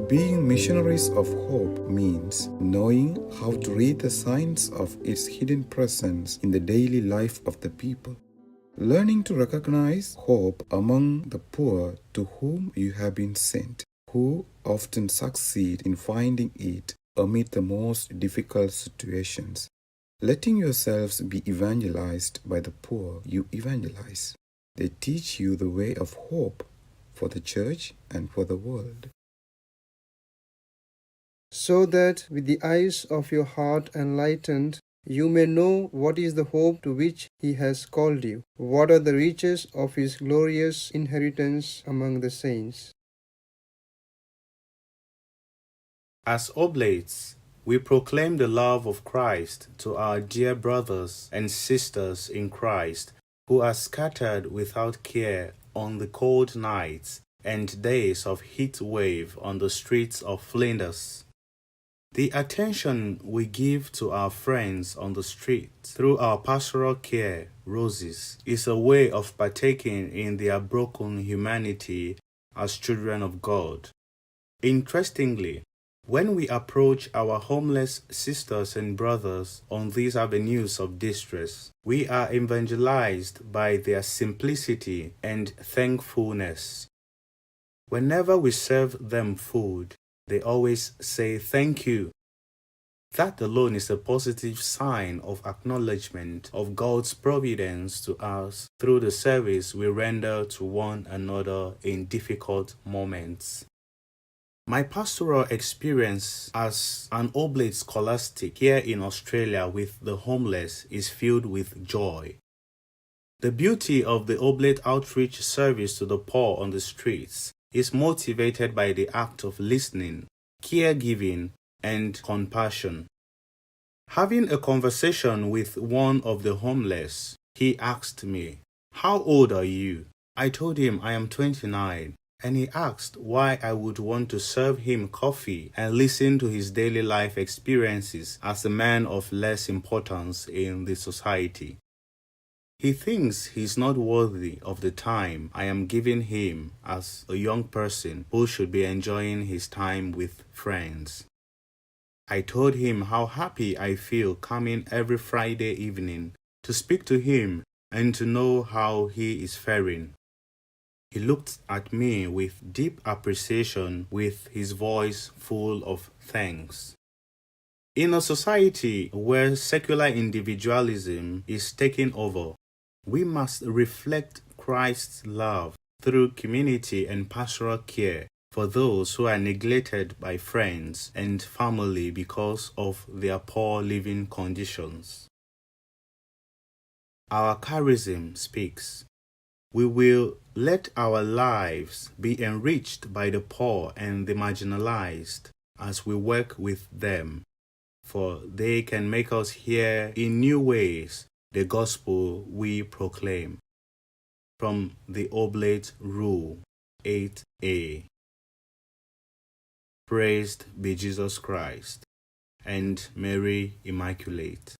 Being missionaries of hope means knowing how to read the signs of its hidden presence in the daily life of the people. Learning to recognize hope among the poor to whom you have been sent, who often succeed in finding it amid the most difficult situations. Letting yourselves be evangelized by the poor you evangelize. They teach you the way of hope for the church and for the world. So that with the eyes of your heart enlightened, you may know what is the hope to which He has called you, what are the riches of His glorious inheritance among the saints. As Oblates, we proclaim the love of Christ to our dear brothers and sisters in Christ who are scattered without care on the cold nights and days of heat wave on the streets of Flinders. The attention we give to our friends on the street through our pastoral care, Roses, is a way of partaking in their broken humanity as children of God. Interestingly, when we approach our homeless sisters and brothers on these avenues of distress, we are evangelized by their simplicity and thankfulness. Whenever we serve them food, they always say thank you. That alone is a positive sign of acknowledgement of God's providence to us through the service we render to one another in difficult moments. My pastoral experience as an Oblate scholastic here in Australia with the homeless is filled with joy. The beauty of the Oblate outreach service to the poor on the streets is motivated by the act of listening, caregiving, and compassion. Having a conversation with one of the homeless, he asked me, "How old are you?" I told him I am 29, and he asked why I would want to serve him coffee and listen to his daily life experiences as a man of less importance in the society. He thinks he's not worthy of the time I am giving him as a young person who should be enjoying his time with friends. I told him how happy I feel coming every Friday evening to speak to him and to know how he is faring. He looked at me with deep appreciation, with his voice full of thanks. In a society where secular individualism is taking over, we must reflect Christ's love through community and pastoral care for those who are neglected by friends and family because of their poor living conditions. Our charism speaks. We will let our lives be enriched by the poor and the marginalized as we work with them, for they can make us hear in new ways the gospel we proclaim. From the Oblate Rule 8a. Praised be Jesus Christ and Mary Immaculate.